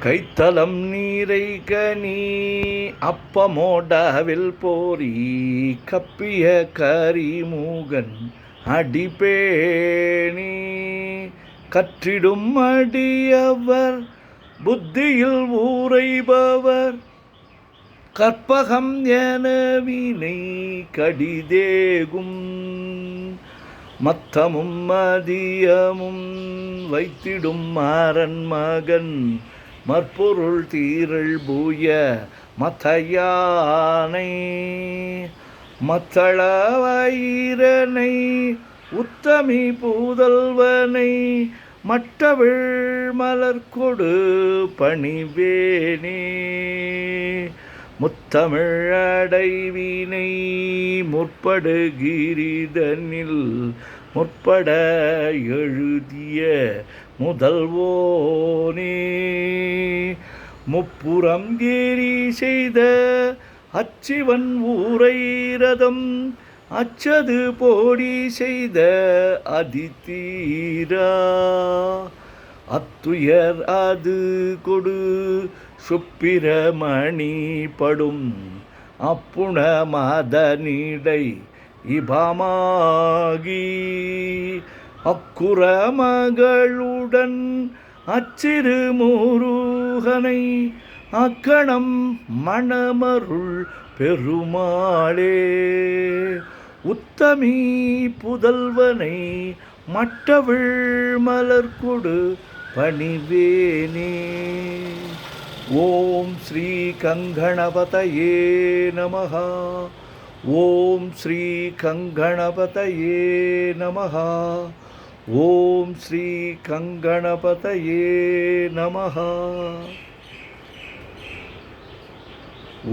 கைத்தலம் நீரை கனி அப்பமோடவில் போரி கப்பிய கரிமூகன் அடிபேணி கற்றிடும் அடியவர் புத்தியில் ஊரைபவர் கற்பகம் என வினை கடிதேகும் மத்தமும் மதியமும் வைத்திடும் மாறன் மகன் மற்பொருள் தீரள் பூய மத்தையானை மத்தள வயிரனை உத்தமி பூதல்வனை மற்றவிழ் மலர்கொடு பணிவேனே முத்தமிழடைவினை முற்படுகிரிதனில் முற்பட எழுதிய முதல்வோனே முப்புறம் ஏறி செய்த அச்சிவன் ஊரைரதம் அச்சது போடி செய்த அதிதீரா அத்துயர் அது கொடு சுப்பிரமணி படும் அப்புண மதனிடை இபமாகி அக்குற மகளுடன் அச்சிறு முருகனை அக்கணம் மணமருள் பெருமாளே உத்தமி புதல்வனை மற்றவிழ் மலர்கொடு பணிவேனே. ஓம் ஸ்ரீ கங்கணபதயே நமஹ. ஓம் ஸ்ரீ கங்கணபதயே நமஹ. ஓம் ஸ்ரீ கங்கணபதயே நமஹ.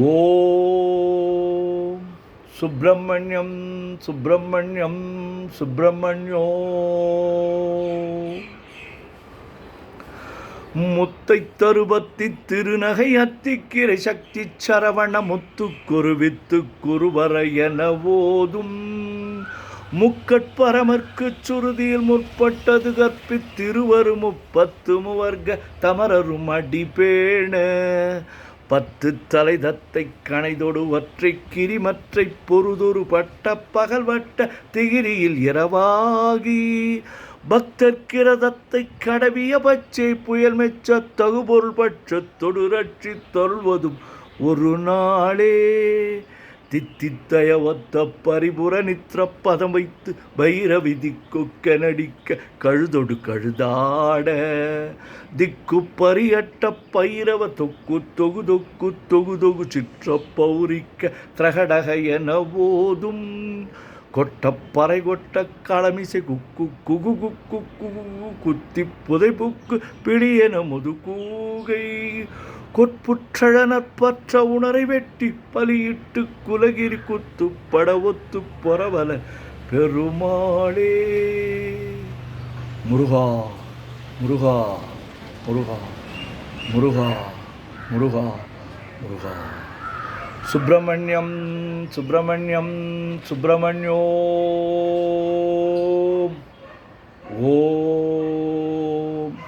ஓம் சுப்பிரமணியம் சுப்பிரமணியம் சுப்பிரமணியோ. முத்தை தருபத்தி திருநகை அத்திக்கிரை சக்தி சரவண முத்துக்குருவித்து குருவர என ஓதும் முக்கட்பரமர்க்கு சுருதியில் முற்பட்டது கற்பித்திருவரு முப்பத்து முவர்க தமரரும் அடிபேண பத்து தலை தத்தை கணைதொடு ஒற்றை கிரிமற்றை பொருதொரு பட்ட பகல் வட்ட திகிரியில் இரவாகி பக்தர்கிரதத்தை கடவிய பச்சை புயல் மெச்ச தகுபொருள் பட்ச தொடுரட்சி தொல்வதும் ஒரு நாளே தித்தித்தய ஒத்த பரிபுர நித்திர பதம் வைத்து பைரவி திக்குக்க நடிக்க கழுதொடு கழுதாட திக்கு பரியட்ட பைரவ தொக்கு தொகு தொக்கு தொகு தொகு சிற்ற பௌரிக்க திரகடக என ஓதும் கொட்டப்பறை கொட்ட களமிசை குக்கு குகு குக்கு குகு குத்தி புதை புக்கு பிடியென முதுகூகை கொட்புற்றழ நற்பற்ற உணரை வெட்டி பலியிட்டு குலகிரி குத்து பட ஒத்து பொறவல பெருமாளே. முருகா முருகா முருகா முருகா முருகா முருகா. சுப்பிரமணியம் சுப்பிரமணியம் சுப்பிரமணியோ. ஓம்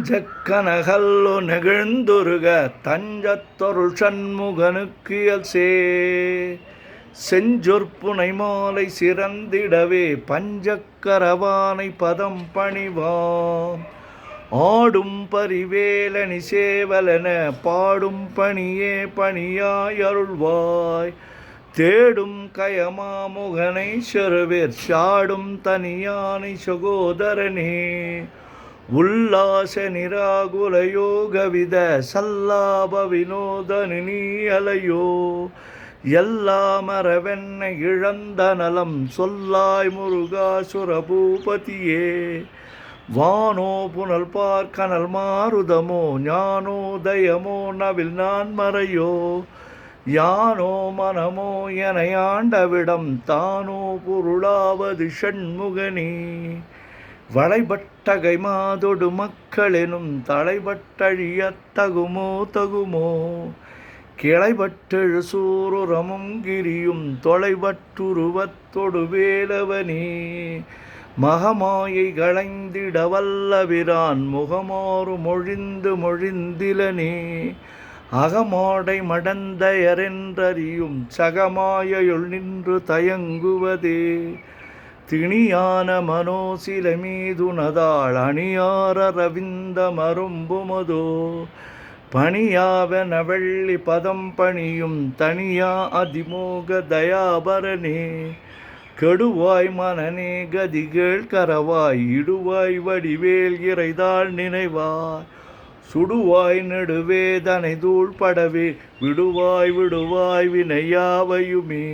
நெஞ்சக்கனகல்லோ நெகிழ்ந்துருக தஞ்சத்தொருள் சண்முகனுக்கு சே செஞ்சொற்புனை மாலை சிறந்திடவே பஞ்சக்கரவானை பதம் பணிவாம் ஆடும் பரிவேலனி சேவலன பாடும் பணியே பணியாயருள்வாய் தேடும் கயமாமுகனை செருவேர் சாடும் தனியானை சகோதரனே உல்லாச நிராகுல யோகவித சல்லாப வினோதனு நீ அலையோ எல்லாமரவென்ன இழந்த நலம் சொல்லாய் முருகாசுர பூபதியே வானோ புனல் பார்க்கனல் மாருதமோ ஞானோதயமோ நவில் நான் மறையோ யானோ மனமோ என ஆண்டவிடம் தானோ பொருளாவது ஷண்முகனே வளைபட்டகை மாதொடு மக்களெனும் தலைபட்டழியத் தகுமோ தகுமோ கிளைபட்டெழு சூருரமும் கிரியும் தொலைபட்டுருவத்தொடு வேலவனே மகமாயை களைந்திட வல்லபிரான் முகமாறு மொழிந்து மொழிந்திலனே அகமாடை மடந்தையரென்றறியும் சகமாயுள் நின்று தயங்குவதே திணியான மனோசில மீதுனதாள் அணியார ரவிந்த மரும்புமதோ பணியாவன வெள்ளி பதம் பணியும் தனியா அதிமோக தயாபரனே கெடுவாய் மனநே கதிகள் கரவாய் இடுவாய் வடிவேல் இறைதாள் நினைவாய் சுடுவாய் நெடுவேதனை தூள் படவே விடுவாய் விடுவாய் வினையாவையுமே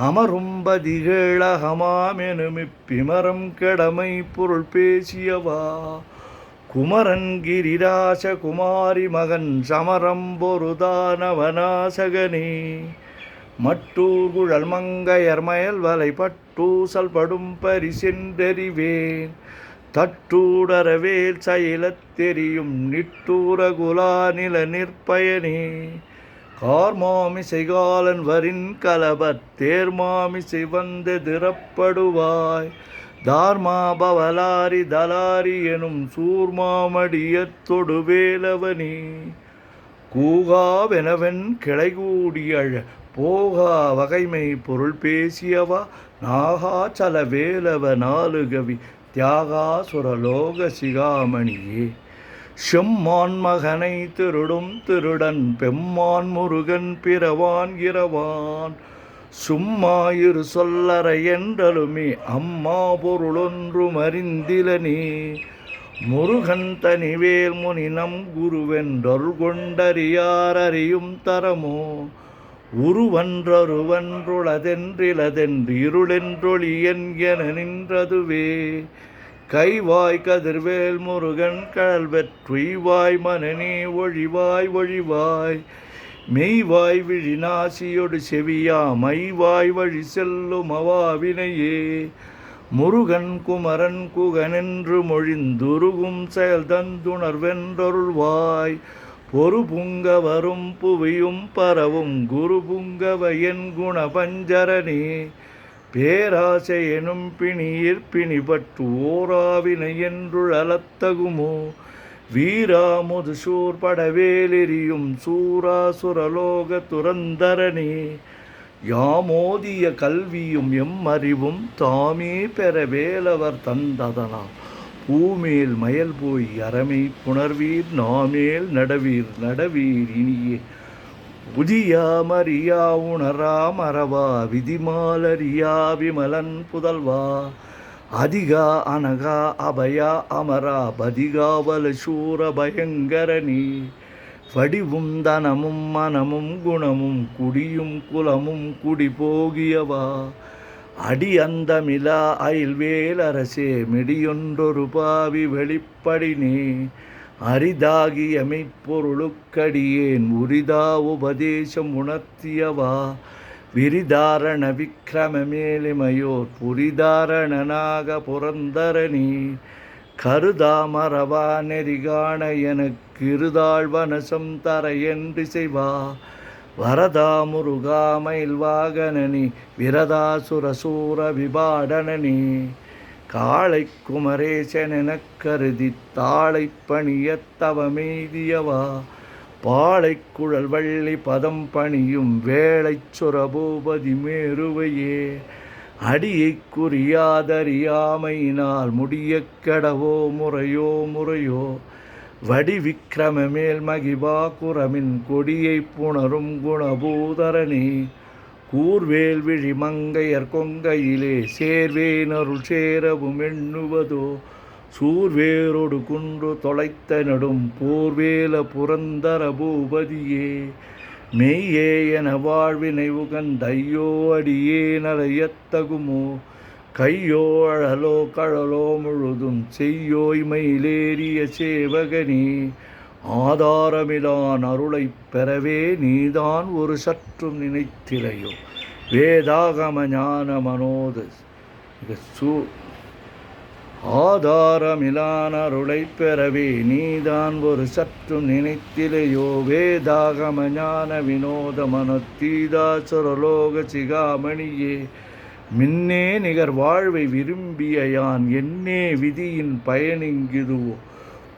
அமரும் பதிகள் அகமாமெனுமிப்பிமரம் கடமை பொருள் பேசியவா குமரன் கிரிராச குமாரி மகன் சமரம் பொருதானவனாசகனே மட்டூர் குழல் மங்கையர் மயல் வலை பட்டூசல் படும் பரிசென்றறிவேன் தட்டூடரவேல் செயலத் தெரியும் நிட்டூர குலா நில நிற்பயனே கார்மாமிசை காலன் வரின் கலபத் தேர்மாமிசை வந்து திறப்படுவாய் தார்மா பவலாரி தலாரி எனும் சூர்மாமடியத் தொடுவேலவனே கூகாவெனவென் கிளைகூடியழ போகா வகைமை பொருள் பேசியவா நாகாச்சல வேலவ நாலுகவி தியாகாசுரலோக சிகாமணியே செம்மான் மகனை திருடும் திருடன் பெம்மான் முருகன் பிறவான் இரவான் சும்மாயிரு சொல்லற என்றலுமே அம்மா பொருளொன்றும் அறிந்திலனே முருகன் தனிவேல் முனி நம் குருவென்றொரு கொண்டறியார் அறியும் தரமோ உருவன்றொருவன்றுளதென்றிலதென்று இருளென்றொளியன் என நின்றதுவே கைவாய் கதிர்வேல் முருகன் கடல் வெற்றுய்வாய் மனநே ஒழிவாய் ஒழிவாய் மெய்வாய் விழிநாசியொடு செவியா மைவாய் வழி செல்லும் அவாவினையே முருகன் குமரன் குகனென்று மொழிந்துருகும் செயல் தந்துணர்வென்றொருள்வாய் பொறு புங்க வரும் புவியும் பரவும் குரு புங்கவ என் குண பஞ்சரனே பேராசை எனும் பிணியிற் பிணிபட்டு ஓராவினை என்றுழலத்தகுமோ வீராமுது சூர் படவேலெறியும் சூராசுரலோக துரந்தரனே யாமோதிய கல்வியும் எம்மறிவும் தாமே பெற வேலவர் தந்ததனால் பூமேல் மயல் போய் அறமை புணர்வீர் நாமேல் நடவீர் நடவீர் இனியே உதியா மரியா உணரா மரவா விதிமாலரியா விமலன் புதல்வா அதிகா அனகா அபயா அமரா பதிகாவல சூர பயங்கரணி வடிவும் தனமும் மனமும் குணமும் குடியும் குலமும் குடி போகியவா அடி அந்தமிலா அயில்வேலரசே மிடியொன்றொரு பாவி வெளிப்படினே அரிதாகிய மெய்ப்பொருளுக்கடியேன் உரிதா உபதேசம் உணர்த்தியவா விரிதாரண விக்ரம மேலிமையோர் புரிதாரணனாக புரந்தரணி கருதாமரவா நெறிகாண எனக்கு இருதாழ்வனசம் தர என்று செய்வா வரதா முருகா மயில் வாகனனி விரதாசுரசூர விபாடனனி காளை குமரேசனெனக் கருதி தாளை பணியத்தவமெய்தியவா பாளை குழல் வள்ளி பதம் பணியும் வேளை சுரபூபதி மேருவையே அடியை குறியாதறியாமையினால் முடிய கடவோ முறையோ முறையோ வடி விக்கிரம மேல் மகிபா குரமின் கொடியை புணரும் குணபூதரணி கூர்வேல் விழி மங்கையர் கொங்கையிலே சேர்வேனருள் சேரவும் எண்ணுவதோ சூர்வேரோடு குன்று தொலைத்த நடும் போர்வேல புரந்தர பூபதியே மெய்யே என வாழ்வினை உகந்தையோ அடியே நலையத்தகுமோ கையோ அழலோ கழலோ முழுதும் செய்யோய் மயிலேறிய சேவகனே ஆதாரமிலான் அருளைப் பெறவே நீதான் ஒரு சற்றும் நினைத்திலையோ வேதாகம ஞான மனோது ஆதாரமிலான் அருளைப் பெறவே நீதான் ஒரு சற்றும் நினைத்திலையோ வேதாகம ஞான வினோத மனத்தீதாசுரலோக சிகாமணியே மின்னே நிகர் வாழ்வை விரும்பிய யான் என்னே விதியின் பயனிங்கிதுவோ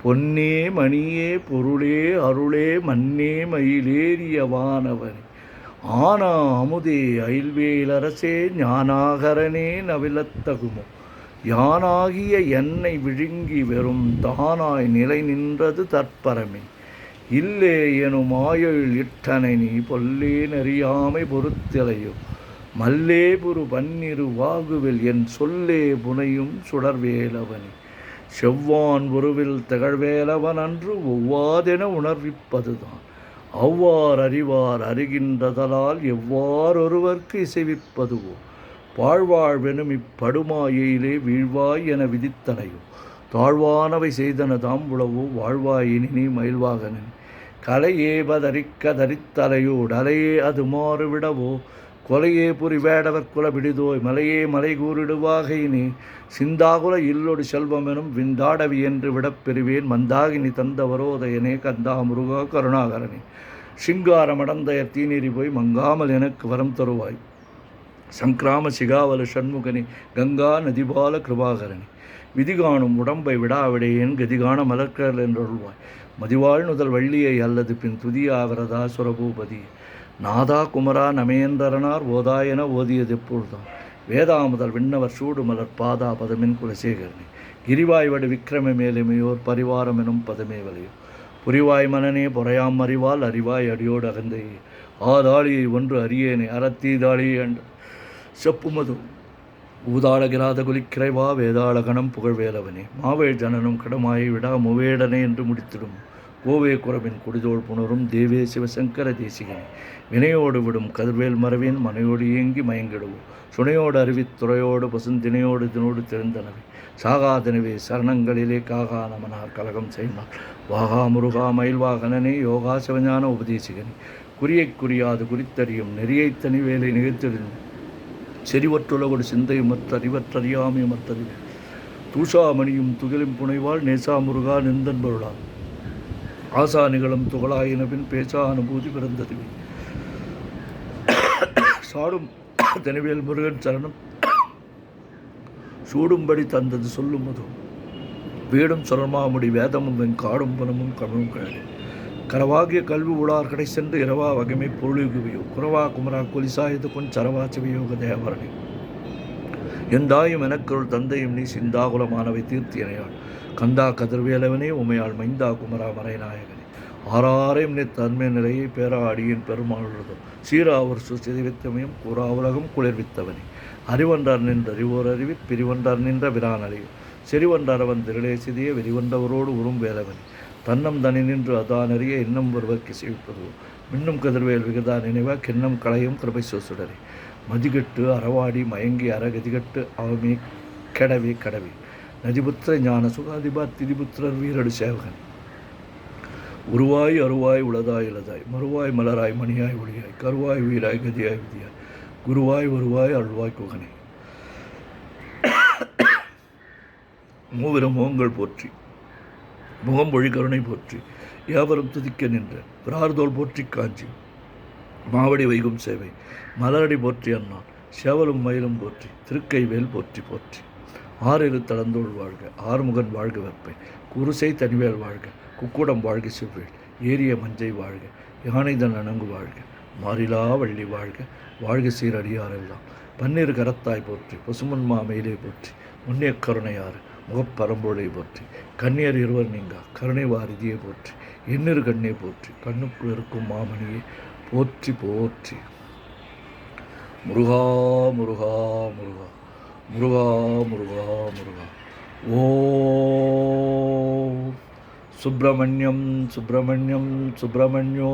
பொன்னே மணியே பொருளே அருளே மன்னே மயிலேறிய வானவனே ஆனா அமுதே அயில்வேலரசே ஞானாகரனே நவிலத்தகுமோ யானாகிய என்னை விழுங்கி வெறும் தானாய் நிலை நின்றது தற்பரமே இல்லே எனும் ஆயுள் இட்டனை நீ பொல்லே நெறியாமை பொறுத்திலையோ மல்லே புரு பன்னிரு வாகுவில் என் சொல்லே புனையும் சுடர்வேலவனே செவ்வான் உருவில் திகழ்வேலவன் அன்று ஒவ்வாதென உணர்விப்பதுதான் அவ்வாறு அறிவார் அறிகின்றதலால் எவ்வாறொருவர்க்கு இசைவிப்பதுவோ வாழ்வாழ்வெனும் இப்படுமாயிலே வீழ்வாய் என விதித்தனையோ தாழ்வானவை செய்தன தாம்புளவோ வாழ்வாயினி மயில்வாகனன் கலையேபதரிக்க தரித்தலையோடு அலையே அது மாறுவிடவோ கொலையே புரி வேடவர் குலபிடிதோய் மலையே மலை கூறிடுவாகையினே சிந்தாகுல இல்லொடு செல்வமெனும் விந்தாடவி என்று விடப்பெறுவேன் மந்தாகினி தந்த வரோதயனே கந்தா முருகா கருணாகரனே சிங்காரமடந்தயர் தீநெறி போய் மங்காமல் எனக்கு வரம் தருவாய் சங்கிராம சிகாவல சண்முகனே கங்கா நதிபால கிருபாகரனே விதிகாணும் உடம்பை விடாவிடையேன் கதிகான மலர்கல் என்றொருவாய் மதிவாழ் நுதல் வள்ளியை அல்லது பின் துதியாகிறதா சுரபூபதி நாதா குமரா நமேந்திரனார் ஓதாயென ஓதியது எப்பொழுதுதான் வேதா முதல் விண்ணவர் சூடு மலர் பாதா பதமின் குலசேகரனே கிரிவாய் வடு விக்கிரம மேலுமையோர் பரிவாரம் எனும் பதமே வலையோ புரிவாய் மனனே பொறையாம் அறிவால் அறிவாய் அடியோடு அகந்தையே ஆதாளியை ஒன்று அறியேனே அறத்தீதாளியை அன்று செப்புமது ஊதாளகிராத குலிக்கிரைவா வேதாளகணம் புகழ்வேலவனே மாவேள் ஜனனம் கடமாயை விடா முவேடனே என்று முடித்திடும் கோவே குரவின் குடிதோள் புணரும் தேவே சிவசங்கர தேசிகனே வினையோடு விடும் கதிர்வேல் மரவின் மனையோடு இயங்கி மயங்கிடுவோம் சுனையோடு அறிவித் துறையோடு பசுந்தினையோடு தினோடு தெரிந்தனவே சாகாதனவே சரணங்களிலே காகா நமனார் கலகம் செய்தார் வாகா முருகா மயில்வாகனனே யோகா சிவஞான உபதேசிகனே குறியை குறியாது குறித்தறியும் நெறியை தனி வேலை நிகழ்த்தெழுந்து செறிவற்றுலகோடு சிந்தையும் மற்ற அறிவற்றறியாமையும் மற்றறிவே தூஷாமணியும் துகிலும் புனைவாள் நேசா முருகா நிந்தன் பொருளா ஆசா நிகழும் துகளாயினபின் பேசா அனுபூதி பிறந்ததுவே சாடும் தனிவேல் முருகன் சரணம் சூடும்படி தந்தது சொல்லும் அதுவும் வீடும் சுரமாமுடி வேதமும் வெங்காடும் பணமும் கமலும் கழலே கரவாகிய கல்வி உளார் கடை சென்று இரவா வகைமை பொருளுகுவியோ குறவா குமரா கொலிசாயது கொன் சரவா சிவயோக தேவரணி எந்தாயும் எனக்கருள் தந்தையும் நீ சிந்தாகுலமானவை தீர்த்தியனையாள் கந்தா கதிர்வேலவனே உமையாள் மைந்தா குமரா மறைநாயகனே ஆறாரையும் நீ தன்மை நிலையை பேரா அடியின் பெருமாளுறதும் சீரா ஒரு சுசிதிவித்தமையும் கூறா உலகம் குளிர்வித்தவனே அறிவன்றார் நின்ற அறிவோர் அறிவி பிரிவன்றார் நின்ற விரான் அறிவு செறிவன்றாரவன் திருளே சிதிய வெறிவன்றவரோடு உறும் வேலவனே தன்னம் தனி நின்று அதான் அறிய இன்னும் ஒருவர்க்கு சேவிப்பதுவோ மின்னும் கதிர்வேல் விகதா நினைவா கிண்ணம் களையும் கிருபை சோசுடரே மதிகட்டு அறவாடி மயங்கி அறகதிகட்டு அவமே கெடவே கடவே நதிபுத்திர ஞான சுகாதிபா திதிபுத்திரர் வீரடு சேவகன் உருவாய் அருவாய் உளதாய் இளதாய் மறுவாய் மலராய் மணியாய் ஒளியாய் கருவாய் உயிராய் கதியாய் விதியாய் குருவாய் வருவாய் அருள்வாய் குகனே மூவிரம் மோங்கள் போற்றி முகம்பொழி கருணை போற்றி யாவரும் துதிக்க நின்ற பிரார்தோல் போற்றி காஞ்சி மாவடி வைகும் சேவை மலரடி போற்றி அண்ணான் சேவலும் மயிலும் போற்றி திருக்கைவேல் போற்றி போற்றி ஆறிரு தளந்தோள் வாழ்க ஆறுமுகன் வாழ்க வெப்பை குருசை தனிவேல் வாழ்க குக்குடம் வாழ்க சிவ்வேள் ஏரிய மஞ்சை வாழ்க யானைதன் அணங்கு வாழ்க மாறிலா வள்ளி வாழ்க வாழ்க சீரடியாரெல்லாம் பன்னீர் கரத்தாய் போற்றி பசுமன் மாமையிலே போற்றி முன்னே கருணையாறு முகப்பரம்போலை போற்றி கண்ணியர் இருவர் நீங்கா கருணை வாரிதியை போற்றி எண்ணிரு கண்ணே போற்றி கண்ணுக்குள் இருக்கும் மாமணியை போற்றி போற்றி முருகா முருகா முருகா முருகா முருகா முருகா ஓ சுப்பிரமணியம் சுப்பிரமணியம் சுப்பிரமணியோ